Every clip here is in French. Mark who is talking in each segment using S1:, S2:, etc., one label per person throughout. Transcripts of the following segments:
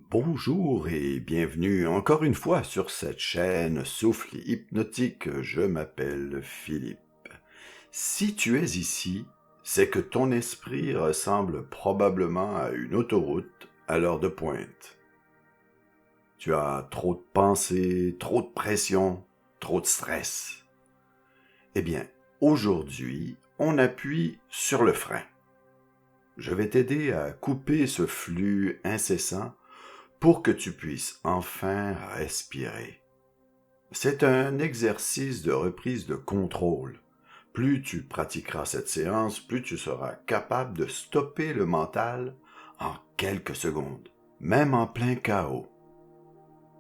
S1: Bonjour et bienvenue encore une fois sur cette chaîne Souffle Hypnotique. Je m'appelle Philippe. Si tu es ici, c'est que ton esprit ressemble probablement à une autoroute à l'heure de pointe. Tu as trop de pensées, trop de pression, trop de stress. Eh bien, aujourd'hui, on appuie sur le frein. Je vais t'aider à couper ce flux incessant pour que tu puisses enfin respirer. C'est un exercice de reprise de contrôle. Plus tu pratiqueras cette séance, plus tu seras capable de stopper le mental en quelques secondes, même en plein chaos.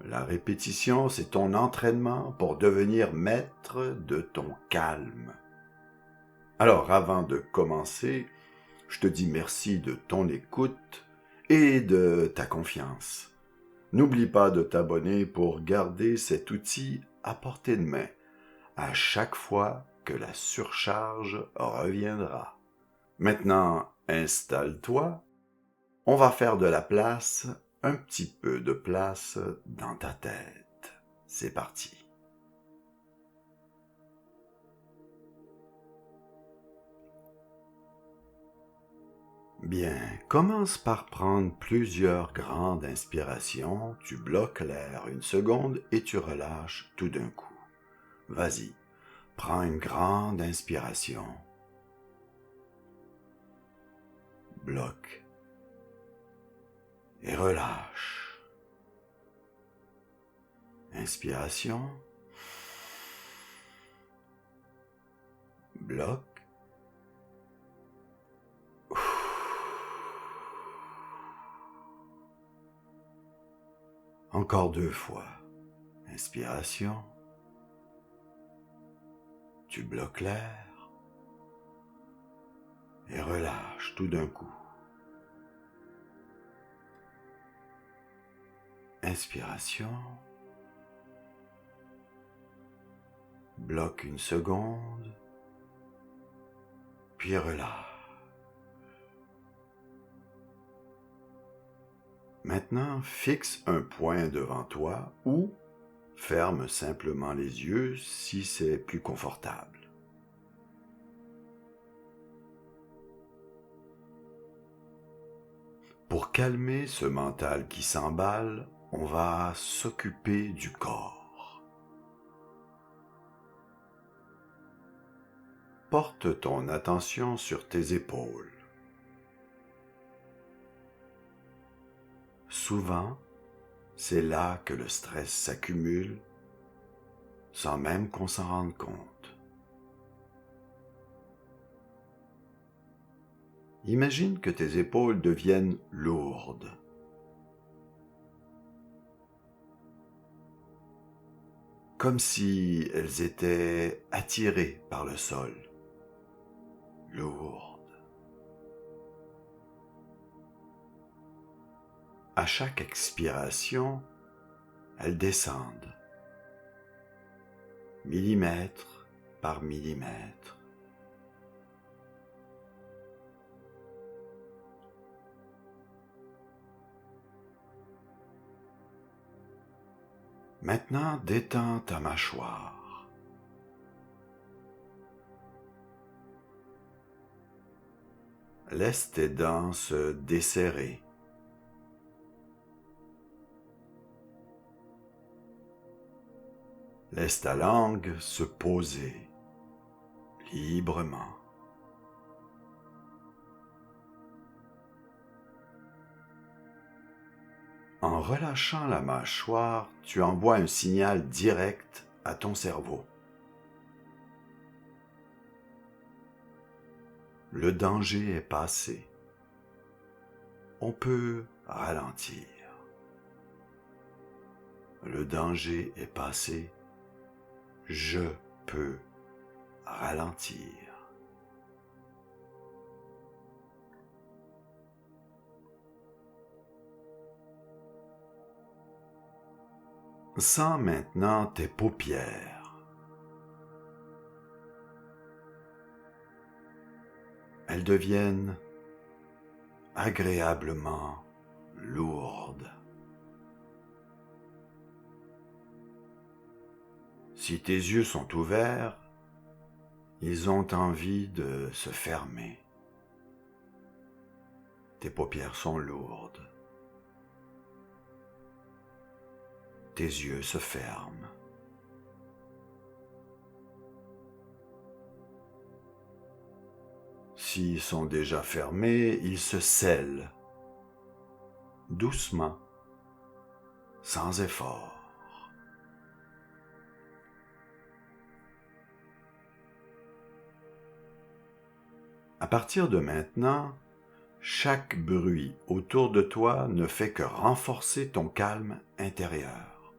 S1: La répétition, c'est ton entraînement pour devenir maître de ton calme. Alors, avant de commencer, je te dis merci de ton écoute et de ta confiance. N'oublie pas de t'abonner pour garder cet outil à portée de main à chaque fois que la surcharge reviendra. Maintenant, installe-toi. On va faire de la place, un petit peu de place dans ta tête. C'est parti. Bien, commence par prendre plusieurs grandes inspirations, tu bloques l'air une seconde et tu relâches tout d'un coup. Vas-y, prends une grande inspiration. Bloque et relâche. Inspiration. Bloque. Encore 2 fois. Inspiration. Tu bloques l'air et relâche tout d'un coup. Inspiration. Bloque une seconde, puis relâche. Maintenant, fixe un point devant toi ou ferme simplement les yeux si c'est plus confortable. Pour calmer ce mental qui s'emballe, on va s'occuper du corps. Porte ton attention sur tes épaules. Souvent, c'est là que le stress s'accumule sans même qu'on s'en rende compte. Imagine que tes épaules deviennent lourdes. Comme si elles étaient attirées par le sol. Lourdes. À chaque expiration, elles descendent, millimètre par millimètre. Maintenant, détends ta mâchoire. Laisse tes dents se desserrer. Laisse ta langue se poser librement. En relâchant la mâchoire, tu envoies un signal direct à ton cerveau. Le danger est passé. On peut ralentir. Le danger est passé. Je peux ralentir. Sens maintenant tes paupières. Elles deviennent agréablement lourdes. Si tes yeux sont ouverts, ils ont envie de se fermer. Tes paupières sont lourdes. Tes yeux se ferment. S'ils sont déjà fermés, ils se scellent, doucement, sans effort. À partir de maintenant, chaque bruit autour de toi ne fait que renforcer ton calme intérieur.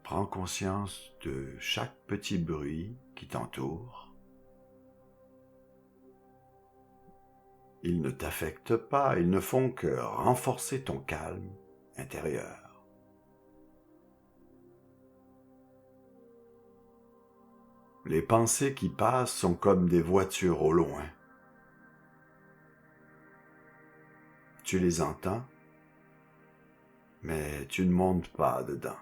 S1: Prends conscience de chaque petit bruit qui t'entoure. Ils ne t'affectent pas, ils ne font que renforcer ton calme intérieur. Les pensées qui passent sont comme des voitures au loin. Tu les entends, mais tu ne montes pas dedans.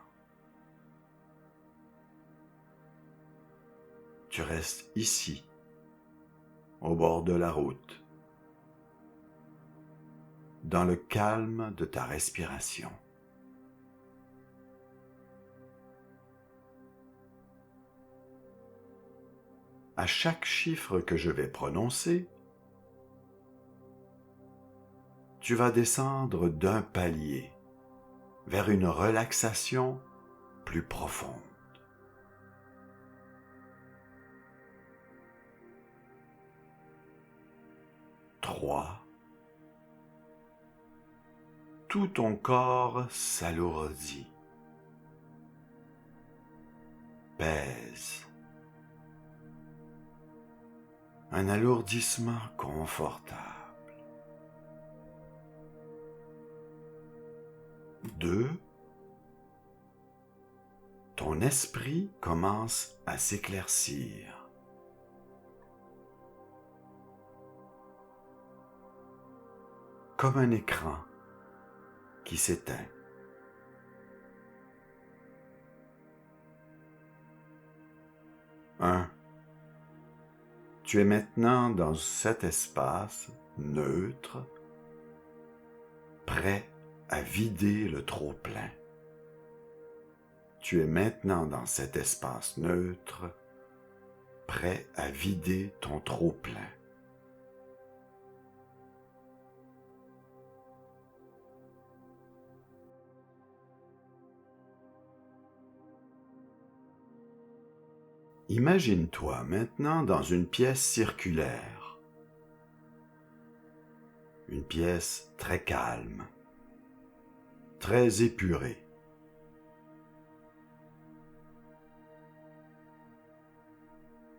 S1: Tu restes ici, au bord de la route, dans le calme de ta respiration. À chaque chiffre que je vais prononcer, tu vas descendre d'un palier vers une relaxation plus profonde. 3. Tout ton corps s'alourdit, pèse. Un alourdissement confortable. 2. Ton esprit commence à s'éclaircir. Comme un écran qui s'éteint. 1. Tu es maintenant dans cet espace neutre, prêt à vider le trop-plein. Tu es maintenant dans cet espace neutre, prêt à vider ton trop-plein. Imagine-toi maintenant dans une pièce circulaire, une pièce très calme, très épurée.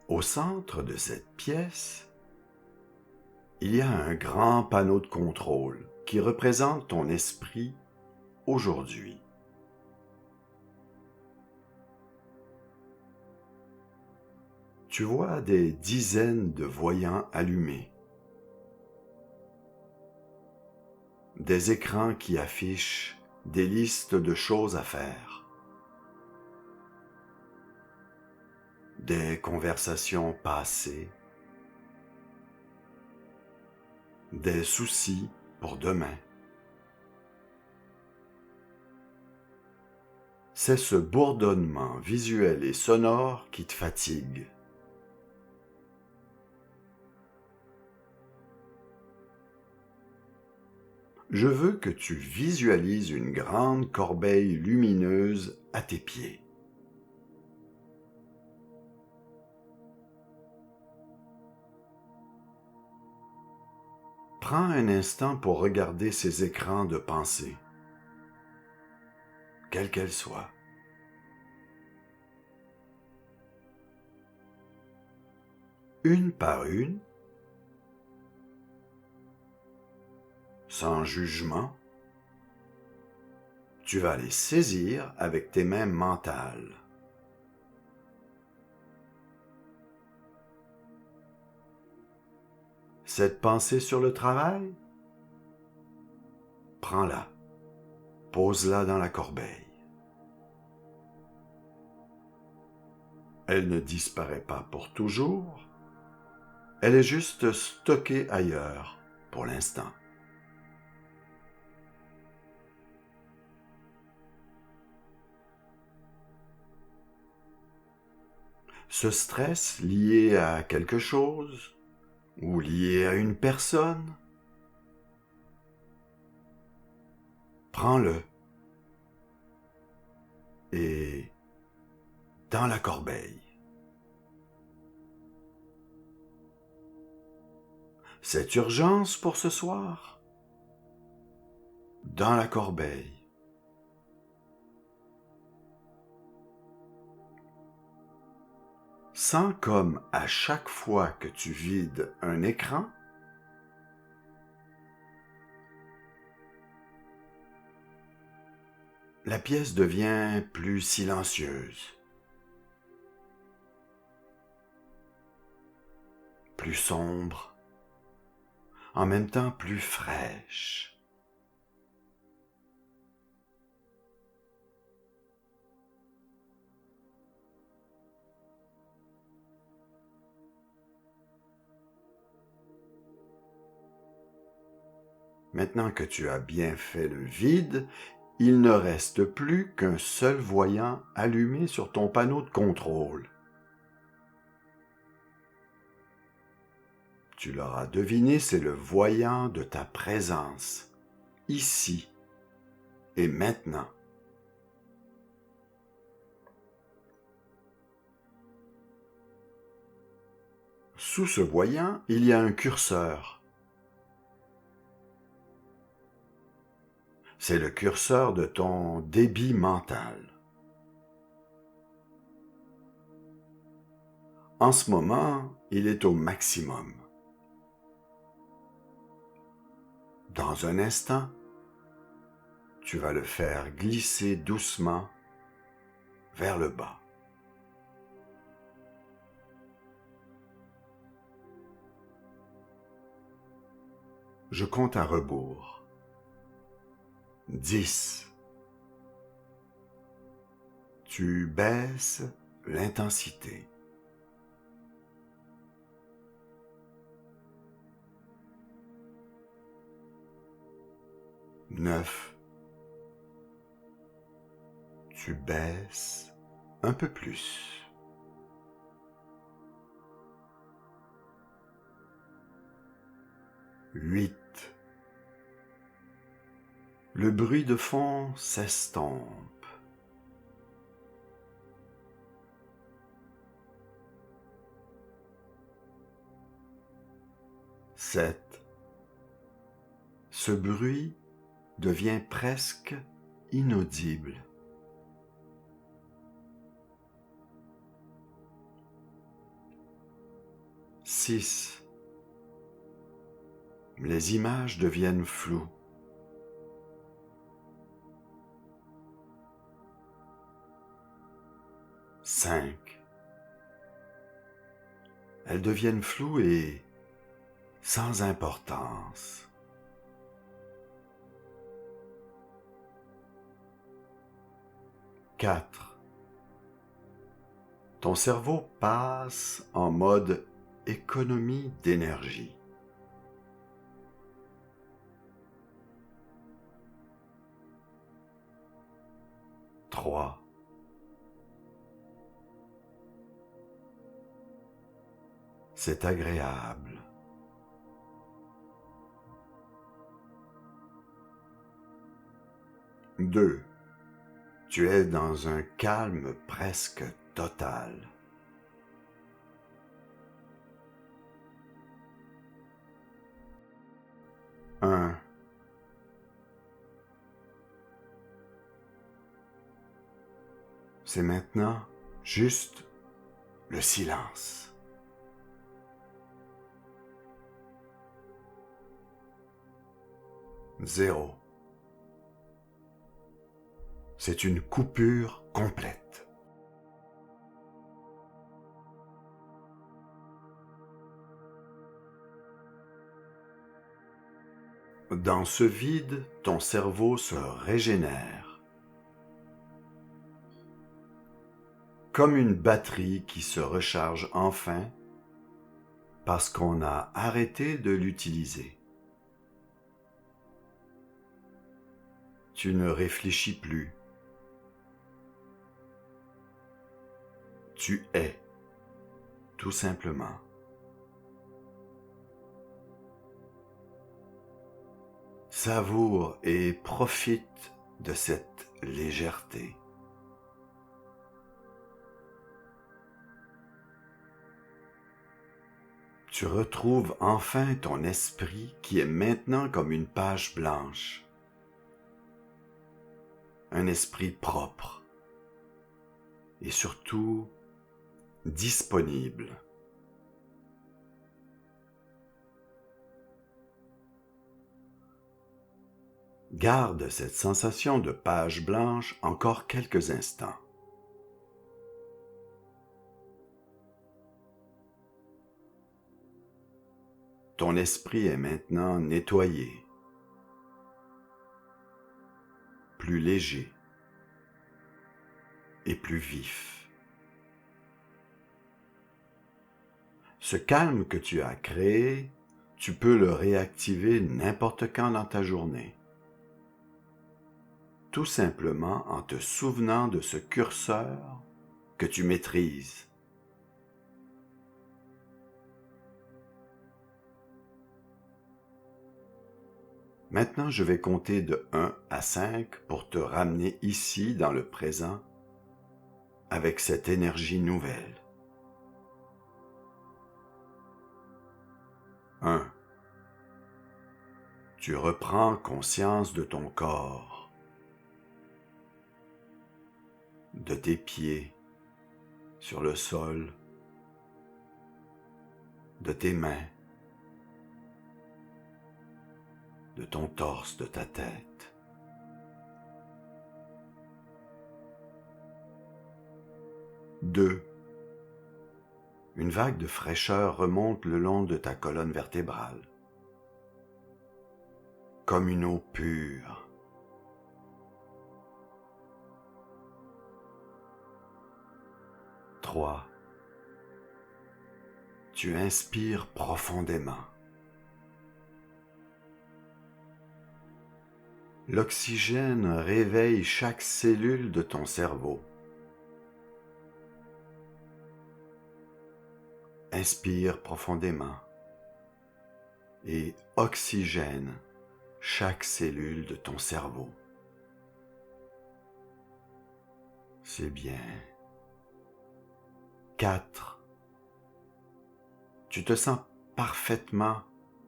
S1: Au centre de cette pièce, il y a un grand panneau de contrôle qui représente ton esprit aujourd'hui. Tu vois des dizaines de voyants allumés, des écrans qui affichent des listes de choses à faire, des conversations passées, des soucis pour demain. C'est ce bourdonnement visuel et sonore qui te fatigue. Je veux que tu visualises une grande corbeille lumineuse à tes pieds. Prends un instant pour regarder ces écrans de pensée, quelle qu'elle soit. Une par une, sans jugement, tu vas les saisir avec tes mains mentales. Cette pensée sur le travail, prends-la, pose-la dans la corbeille. Elle ne disparaît pas pour toujours, elle est juste stockée ailleurs pour l'instant. Ce stress lié à quelque chose ou lié à une personne, prends-le et dans la corbeille. Cette urgence pour ce soir, dans la corbeille. Sens comme à chaque fois que tu vides un écran, la pièce devient plus silencieuse, plus sombre, en même temps plus fraîche. Maintenant que tu as bien fait le vide, il ne reste plus qu'un seul voyant allumé sur ton panneau de contrôle. Tu l'auras deviné, c'est le voyant de ta présence, ici et maintenant. Sous ce voyant, il y a un curseur. C'est le curseur de ton débit mental. En ce moment, il est au maximum. Dans un instant, tu vas le faire glisser doucement vers le bas. Je compte à rebours. 10. Tu baisses l'intensité. 9. Tu baisses un peu plus. 8. Le bruit de fond s'estompe. 7. Ce bruit devient presque inaudible. 6. Les images deviennent floues. 5. Elles deviennent floues et sans importance. 4. Ton cerveau passe en mode économie d'énergie. 3. C'est agréable. 2. Tu es dans un calme presque total. 1. C'est maintenant juste le silence. 0. C'est une coupure complète. Dans ce vide, ton cerveau se régénère. comme une batterie qui se recharge enfin parce qu'on a arrêté de l'utiliser. Tu ne réfléchis plus. Tu es, tout simplement. Savoure et profite de cette légèreté. Tu retrouves enfin ton esprit qui est maintenant comme une page blanche. Un esprit propre et surtout disponible. Garde cette sensation de page blanche encore quelques instants. Ton esprit est maintenant nettoyé, plus léger et plus vif. Ce calme que tu as créé, tu peux le réactiver n'importe quand dans ta journée. Tout simplement en te souvenant de ce curseur que tu maîtrises. Maintenant, je vais compter de 1 à 5 pour te ramener ici dans le présent avec cette énergie nouvelle. 1. Tu reprends conscience de ton corps, de tes pieds sur le sol, de tes mains, de ton torse, de ta tête. 2. Une vague de fraîcheur remonte le long de ta colonne vertébrale, comme une eau pure. 3. Tu inspires profondément. L'oxygène réveille chaque cellule de ton cerveau. Inspire profondément et oxygène chaque cellule de ton cerveau. C'est bien. 4. Tu te sens parfaitement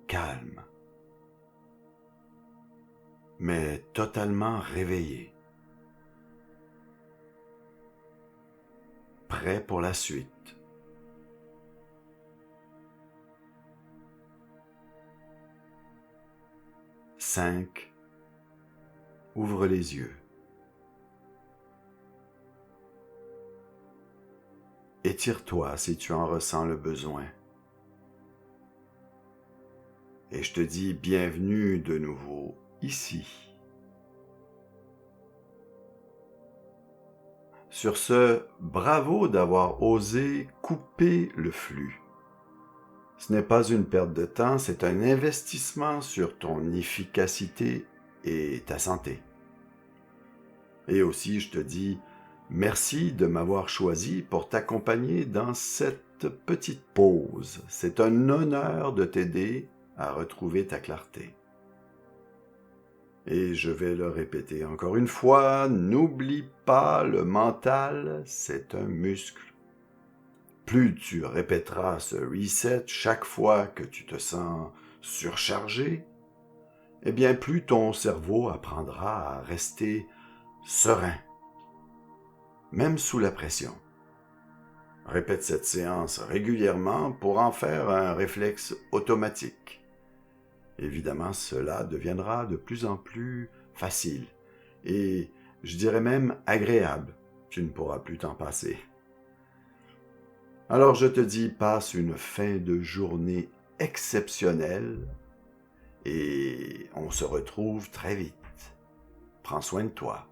S1: calme, mais totalement réveillé, prêt pour la suite. 5. Ouvre les yeux. Étire-toi si tu en ressens le besoin. Et je te dis bienvenue de nouveau ici. Sur ce, bravo d'avoir osé couper le flux. Ce n'est pas une perte de temps, c'est un investissement sur ton efficacité et ta santé. Et aussi, je te dis merci de m'avoir choisi pour t'accompagner dans cette petite pause. C'est un honneur de t'aider à retrouver ta clarté. Et je vais le répéter encore une fois, n'oublie pas, le mental, c'est un muscle. Plus tu répéteras ce reset chaque fois que tu te sens surchargé, eh bien plus ton cerveau apprendra à rester serein, même sous la pression. Répète cette séance régulièrement pour en faire un réflexe automatique. Évidemment, cela deviendra de plus en plus facile et, je dirais même, agréable. Tu ne pourras plus t'en passer. Alors je te dis, passe une fin de journée exceptionnelle et on se retrouve très vite. Prends soin de toi.